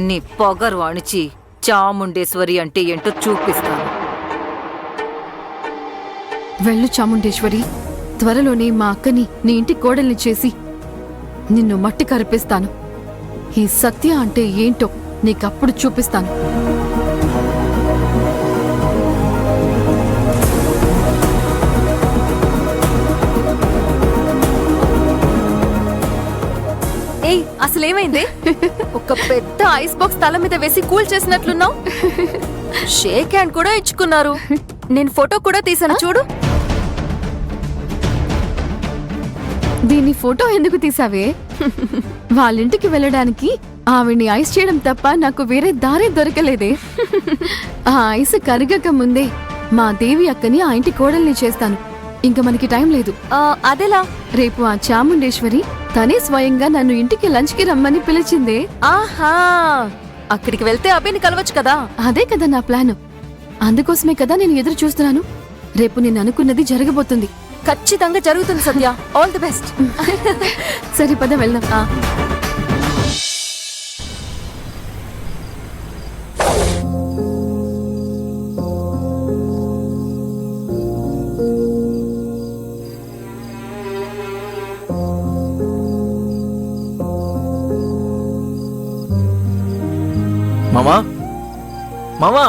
నీ పొగరు అణిచి చాముండేశ్వరి అంటే ఏంటో చూపిస్తాను. వెళ్ళు చాముండేశ్వరి, త్వరలోనే మా అక్కని నీ ఇంటి కోడల్ని చేసి నిన్ను మట్టి కరిపిస్తాను. ఈ సత్య అంటే ఏంటో నీకప్పుడు చూపిస్తాను. ఏయ్, అసలేమైంది? ఒక పెద్ద ఐస్ బాక్స్ తల మీద వేసి కూల్ చేసినట్లున్నావు. షేక్ హ్యాండ్ కూడా ఇచ్చుకున్నారు. నేను ఫోటో కూడా తీసాను, చూడు. దీని ఫోటో ఎందుకు తీసావే? వాళ్ళింటికి వెళ్ళడానికి ఆవిడ్ని ఐస్ చేయడం తప్ప నాకు వేరే దారే దొరకలేదే. ఆ ఐస్ కరగక ముందే మా దేవి అక్కని ఆ ఇంటి కోడల్ని చేస్తాను. ఇంక మనకి టైం లేదు. అదెలా? రేపు ఆ చాముండేశ్వరి తనే స్వయంగా నన్ను ఇంటికి లంచ్ కి రమ్మని పిలిచిందే. ఆహా, అక్కడికి వెళ్తే అభిని కలవచ్చు కదా. అదే కదా నా ప్లాన్. అందుకోసమే కదా నేను ఎదురు చూస్తున్నాను. రేపు నేను అనుకున్నది జరగబోతుంది. ఖచ్చితంగా జరుగుతుంది సత్య. All the best. సరే పద వెళ్దాం. మామా, మామా,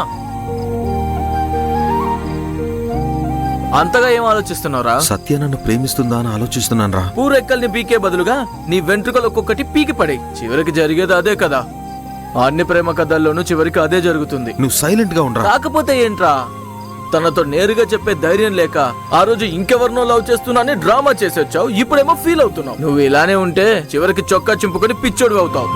అంతగా ఏం ఆలోచిస్తున్నావురా? సత్య నన్ను ప్రేమిస్తుందా అని ఆలోచిస్తున్నాను రా. పూరెక్కల్ని పీకే బదులుగా నీ వెంట్రుకలు ఒక్కొక్కటి పీకి పడే. చివరికి జరిగేది అదే కదా. అన్ని ప్రేమ కథల్లోనూ చివరికి అదే జరుగుతుంది. నువ్వు సైలెంట్ గా ఉండరా. కాకపోతే ఏంట్రా, తనతో నేరుగా చెప్పే ధైర్యం లేక ఆ రోజు ఇంకెవరినో లవ్ చేస్తున్నా అని డ్రామా చేసొచ్చావు. ఇప్పుడేమో ఫీల్ అవుతున్నావు. నువ్వు ఇలానే ఉంటే చివరికి చొక్కా చింపుకొని పిచ్చోడు అవుతావు.